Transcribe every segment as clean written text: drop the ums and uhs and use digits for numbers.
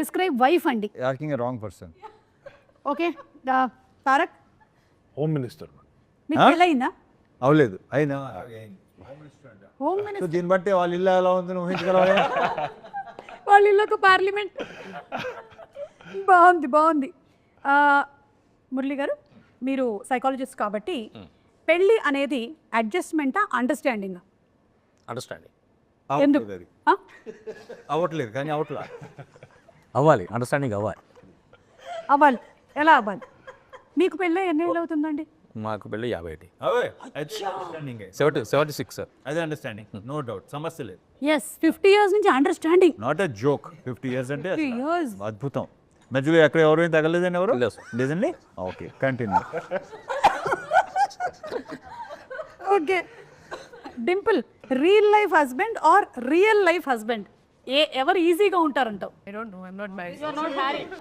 Describe wife అండి. Asking a wrong person. Okay Tarak, home minister. మీకు పెళ్ళయిందా? అవలేదు అయినా. హోమ్ సో మినిస్టర్, దీన్ని బట్టి వాళ్ళ ఇల్లు ఎలా ఉందని ఊహించగలవా? వాళ్ళ ఇల్లు పార్లమెంట్. బాగుంది. మురళి గారు, మీరు సైకాలజిస్ట్ కాబట్టి పెళ్ళి అనేది అడ్జస్ట్మెంటా అండర్స్టాండింగ్? అండర్స్టాండింగ్. ఎందుకు? అవ్వట్లేదు కానీ అవ్వాలి, అండర్స్టాండింగ్ అవ్వాలి. అవ్వాలి. ఎలా అవ్వాలి? మీకు పెళ్ళి ఎన్ని ఏళ్ళు అవుతుందండి? మాకు పెళ్ళి 51. అవే అండర్స్టాండింగ్. 76 సార్. అదే అండర్స్టాండింగ్, నో డౌట్, సమస్య లేదు. ఎస్, 50 years నుంచి understanding. Not a joke. 50 years అంటే 50 years. అద్భుతం. మధ్యలో ఎక్కడ ఎవరైనా తగలేదని ఎవరు లేదు సార్. లేదండి. Okay, continue. Okay Dimple, real life husband or real life husband, ఎవరు ఈజీగా ఉంటారంటావు?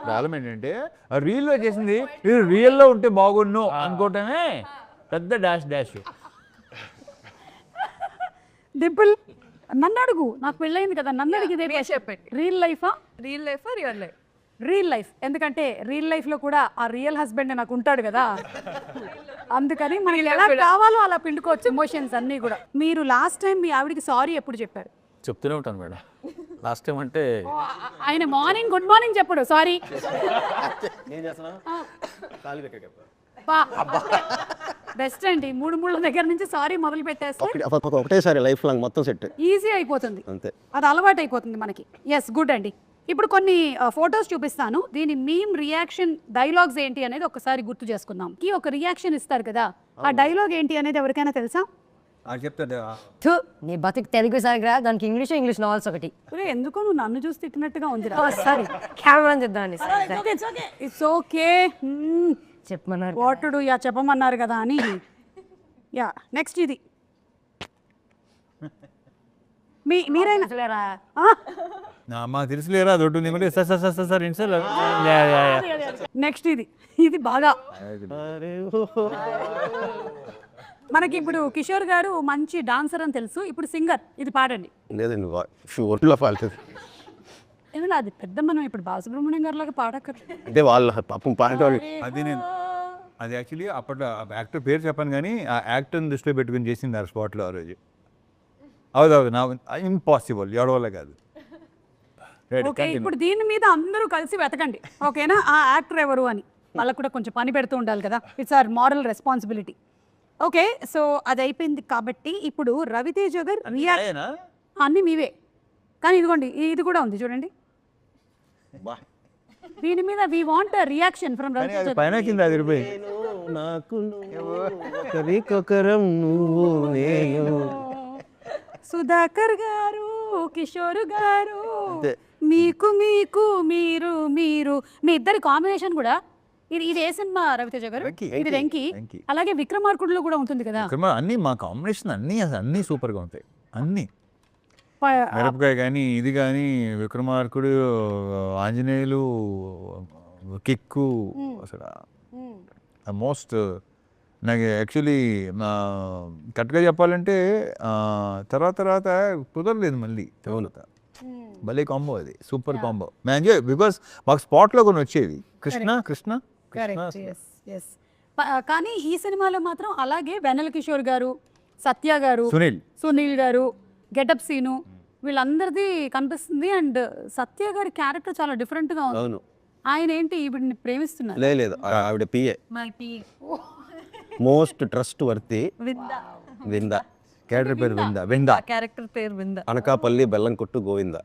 ప్రాబ్లం ఏంటంటే ఆ రీల్లో చేసింది ఇది రియల్లో ఉంటే బాగుండు అనుకోవటమే పెద్ద డాష్. డింపుల్, నన్ను అడుగు, నాకు పెళ్ళయింది కదా, నన్ను అడిగితే చెప్పండి. రియల్ లైఫా? Real life real life? Real life, ఎందుకంటే రియల్ లైఫ్లో కూడా ఆ రియల్ హస్బెండ్ నాకు ఉంటాడు కదా, అందుకని మనకి ఎలా కావాలో అలా పిండుకోవచ్చు ఎమోషన్స్ అన్నీ కూడా. మీరు లాస్ట్ టైం మీ ఆవిడికి సారీ ఎప్పుడు చెప్పారు? చెప్తూనే ఉంటాను మేడం. లాస్ట్ టైం అంటే ఆయన మార్నింగ్ గుడ్ మార్నింగ్ చెప్పడు, సారీ. బెస్ట్ అండి, 3 ముళ్ళ దగ్గర నుంచి సారీ మొదలు పెట్టేస్తే ఒకటేసారి లైఫ్ లాంగ్ మొత్తం సెట్ ఈజీ అయిపోతుంది, అంతే. అది అలవాటు అయిపోతుంది మనకి. ఎస్, గుడ్ అండి. ఇప్పుడు కొన్ని ఫొటోస్ చూపిస్తాను, దీని మీమ్ రియాక్షన్ డైలాగ్స్ ఏంటి అనేది ఒకసారి గుర్తు చేసుకుందాం. ఒక రియాక్షన్ ఇస్తారు కదా, ఆ డైలాగ్ ఏంటి అనేది ఎవరికైనా తెలుసా? థు, నీ బతుకు తెలుగు సాగిరా, దానికి ఇంగ్లీష్ నావెల్స్ ఒకటి. ఎందుకో నువ్వు నన్ను చూసి తిట్టినట్టుగా ఉంది. సారీ, కెమెరా చేద్దామండి. ఇట్స్ ఓకే, చెప్పమన్నారు వాటుడు యా చెప్పమన్నారు కదా అని. యా నెక్స్ట్ ఇది మీరైనా మాకు తెలుసులేరా దొడ్డు నీకు సార్ ఏంటి సార్. నెక్స్ట్ ఇది బాగా మనకి ఇప్పుడు కిషోర్ గారు మంచి డాన్సర్ అని తెలుసు, ఇప్పుడు సింగర్. ఇది పాడండి. లేదండి, ఒంట్లో పాడుతుంది ఏమన్నా అది పెద్ద, మనం ఇప్పుడు బాలసుబ్రహ్మణ్యం గారి లాగా పాడక్కర్లేదు. అంటే వాళ్ళ పాపం పాడేవాళ్ళు. అది యాక్చువల్లీ అప్పట్లో యాక్టర్ పేరు చెప్పాను కానీ ఆ యాక్టర్ని దృష్టిలో పెట్టుకుని చేసింది ఆ స్పాట్లో ఆ రోజు. అవును, నా ఇంపాసిబుల్, ఎవడవల్ల కాదు. ఓకే, ఇప్పుడు దీని మీద అందరూ కలిసి వెతకండి, ఓకేనా? ఆ యాక్టర్ ఎవరు అని వాళ్ళకు కూడా కొంచెం పని పెడుతూ ఉండాలి కదా, it's our moral responsibility. Okay, so అది అయిపోయింది కాబట్టి ఇప్పుడు రవితేజ గారు రియాక్షన్ అన్నీ మీవే, కానీ ఇదిగోండి ఇది కూడా ఉంది చూడండి. దీని మీద we want reaction from Raviteja. పైన కింద అది రూపాయి సుధాకర్ గారు, కిషోర్ గారు, మీకు మీరు మీరు మీ ఇద్దరి కాంబినేషన్ కూడా. ఇది ఏ సినిమా రవితేజ గారు? ఇది వెంకీ. అలాగే విక్రమార్కుడులో కూడా ఉంటుంది కదా. అన్ని మా కాంబినేషన్ అన్ని సూపర్గా ఉంటాయి. అన్ని మిరపకాయ కానీ ఇది కానీ విక్రమార్కుడు, ఆంజనేయులు, కిక్కు, అసలు మోస్ట్ నాకు యాక్చువల్లీ కరెక్ట్గా చెప్పాలంటే తర్వాత కుదరలేదు మళ్ళీ. భలే కాంబో, అది సూపర్ కాంబో. మేము ఎంజాయ్ బికాస్ మాకు స్పాట్లో కొన్ని వచ్చేవి. కృష్ణ కానీ ఈ సినిమాలో మాత్రం అలాగే వెన్నెల కిషోర్ గారు, సత్య గారు, సునీల్ గారు, గెటప్ సీను, వీళ్ళందరిది కనిపిస్తుంది. అండ్ సత్య గారి క్యారెక్టర్ చాలా డిఫరెంట్గా ఉంది. ఆయన ఏంటి ఈవిడిని ప్రేమిస్తున్నారు? లేదు, ఆవిడ పిఏ, మోస్ట్ ట్రస్ట్ వర్తి వింద. క్యారెక్టర్ పేరు విందా. క్యారెక్టర్ పేరు వింద. అనకాపల్లి బెల్లం కొట్టు గోవింద.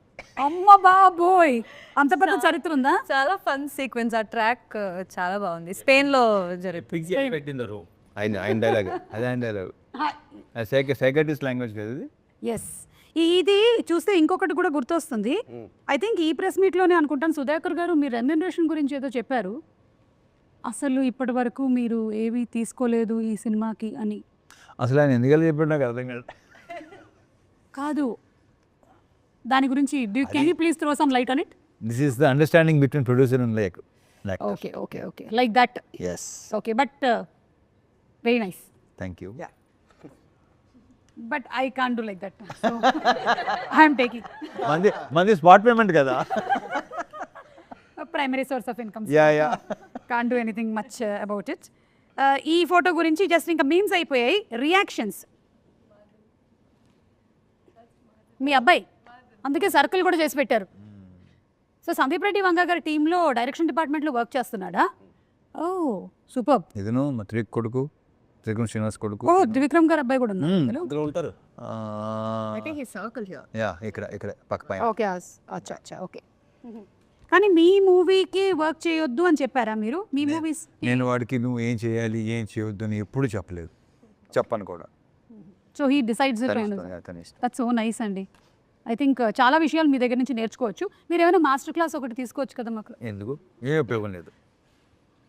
అమ్మ బాబోయ్, అంత పెద్ద చరిత్ర ఉందా? చాలా ఫన్ సీక్వెన్స్, ఆ ట్రాక్ చాలా బాగుంది. స్పెయిన్ లో పెట్టిందరు ఆయన డైలాగ్, అదే ఆయన డైలాగ్, సైకాట్రిస్ట్ లాంగ్వేజ్ కదా ఇది. ఎస్, ఇది చూస్తే ఇంకొకటి కూడా గుర్తొస్తుంది. ఐ థింక్ ఈ ప్రెస్ మీట్లోనే అనుకుంటాను, సుధాకర్ గారు మీరు రెమ్యునరేషన్ గురించి ఏదో చెప్పారు. అసలు ఇప్పటి వరకు మీరు ఏవి తీసుకోలేదు ఈ సినిమాకి అని. అసలు ఆయన ఎందుకు చెప్పాడు నాకు అర్థం కాదు, దాని గురించి can you please throw some light on it? This is the understanding between producer and like okay like that. yes okay, but very nice, thank you. But I can't do like that, so I'm taking. మంది spot payment కదా. Primary source of income. Yeah can't do anything much about it. ఈ photo గురించి just ఇంకా memes అయిపోయాయి. Reactions. మీ అబ్బాయి అందుకే circle కూడా చేసి పెట్టారు. సో సందీప్ రెడ్డి వంగ గారి టీంలో డైరెక్షన్ డిపార్ట్మెంట్లో వర్క్ చేస్తున్నాడా? ఓ సూపర్. ఇదను మా కొడుకు త్రివిక్రమ్ శ్రీనివాస్ కొడుకు. ఓ త్రివిక్రమ్ గారు అబ్బాయి కూడా ఉన్నారు. ఇందులో ఉంటారు. యా ఇక్కడ పక్క పైన. ఓకే అచ్చా అచ్చా ఓకే. కానీ మీ మూవీకి వర్క్ చేయొద్దు అని చెప్పారా మీరు? మీ మూవీస్ నేను వాడికి నువ్వు ఏం చేయాలి ఏం చేయొద్దు అని ఎప్పుడు చెప్పలేదు, చెప్పను కూడా. So he decides it. తన ఇష్టం. దట్స్ సో నైస్ అండి. ఐ థింక్ చాలా విషయాలు మీ దగ్గర నుంచి నేర్చుకోవచ్చు. మీరు ఏమైనా మాస్టర్ క్లాస్ ఒకటి తీసుకోవచ్చు కదా మాకు. ఎందుకు? ఏ ఉపయోగం లేదు.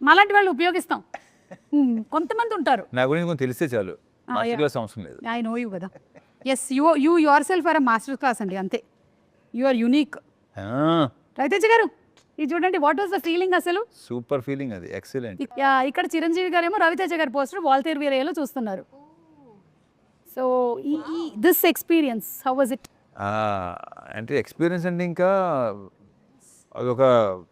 మాలాంటి వాళ్ళు ఉపయోగిస్తాం. కొంతమంది ఉంటారు. నా గురించి కొంచెం తెలిస్తే చాలు, మాస్టర్ క్లాస్ అవసరం లేదు. ఐ నో యూ కదా. Yes you yourself are master class అండి, అంతే. You are unique. Raviteja garu ఇది చూడండి, వాట్ వాస్ ద ఫీలింగ్ అసలు? సూపర్ ఫీలింగ్, అది ఎక్సలెంట్. ఇక్కడ చిరంజీవి గారేమో రవితేజ గారి పోస్టర్ వాల్తేరు వీరయ్యలో చూస్తున్నారు. So this experience how was it? అంటే ఎక్స్పీరియన్స్ అంటే ఇంకా అదొక,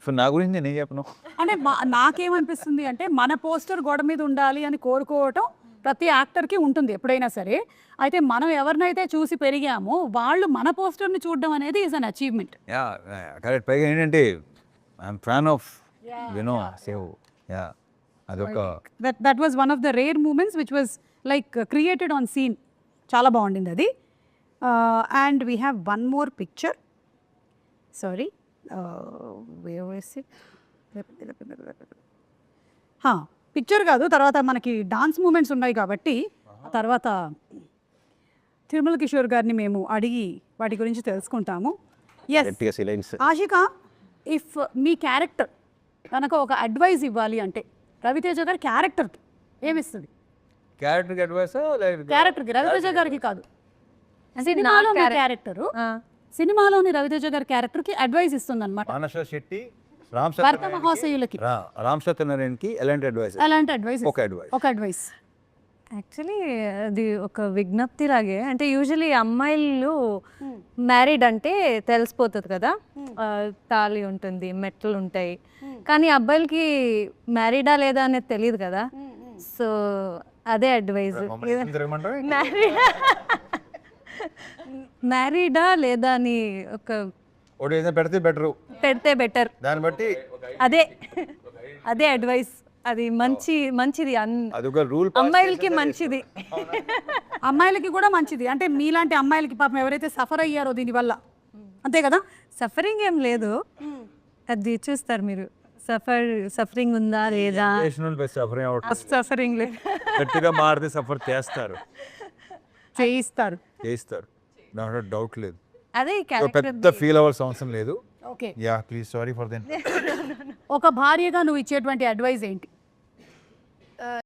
సో నా గురించి నేను ఏం చెప్పను. అంటే నాకేమనిపిస్తుంది అంటే మన పోస్టర్ గోడ మీద ఉండాలి అని కోరుకోవటం ప్రతి యాక్టర్కి ఉంటుంది ఎప్పుడైనా సరే. అయితే మనం ఎవరినైతే చూసి పెరిగామో వాళ్ళు మన పోస్టర్ని చూడడం అనేది is an achievement. Yeah correct. పైగా ఏంటంటే I'm fan of save. Yeah అదొక that was one of the rare moments which was like created on scene. చాలా బాగుండింది అది. And we have one more picture. Sorry picture కాదు, తర్వాత మనకి dance moments ఉన్నాయి కాబట్టి తర్వాత తిరుమల కిషోర్ గారిని మేము అడిగి వాటి గురించి తెలుసుకుంటాము. ఎస్ ఆషిక, ఇఫ్ మీ క్యారెక్టర్ కనుక ఒక అడ్వైస్ ఇవ్వాలి అంటే రవితేజ గారి క్యారెక్టర్కి ఏమిస్తుంది? క్యారెక్టర్కి అడ్వైస్? క్యారెక్టర్కి, రవితేజ గారికి కాదు, సినిమాలో క్యారెక్టరు, సినిమాలోని రవితేజ గారి క్యారెక్టర్కి అడ్వైస్ ఇస్తుంది అనమాట. మానస శెట్టి, భర్త మహాశయులకి, రామ్ సత్యనారాయణకి ఎలాంటి అడ్వైస్? అలాంటి అడ్వైస్, ఒక అడ్వైస్. యాక్చువల్లీ అది ఒక విజ్ఞప్తి లాగే. అంటే యూజువలీ అమ్మాయిలు మ్యారీడ్ అంటే తెలిసిపోతుంది కదా, తాళి ఉంటుంది, మెట్లు ఉంటాయి. కానీ అబ్బాయిలకి మ్యారీడా లేదా అనేది తెలియదు కదా. సో అదే అడ్వైజ్. మ్యారీడా లేదా అని ఒక పెడితే బెటర్, పెడితే బెటర్, దాన్ని బట్టి అదే అడ్వైస్. అది మంచిది అదొక రూల్. అమ్మాయిలకి మంచిది, అమ్మాయిలకి కూడా మంచిది. అంటే మీలాంటి అమ్మాయిలకి పాపం ఎవరైతే సఫర్ అయ్యారో దీనివల్ల, అంతే కదా. సఫరింగ్ ఏం లేదు, అది చూస్తారు మీరు. సఫరింగ్ ఉందా లేదా? సఫరింగ్ లేదు, గట్టిగా మారితే సఫర్ చేయిస్తారు, దాంట్లో డౌట్ లేదు. అదే పెద్ద ఫీల్ అవ్వాల్సిన అవసరం లేదు. Okay ya please, sorry for then. ఒక భార్యగా నువ్వు ఇచ్చేటువంటి అడ్వైస్ ఏంటి?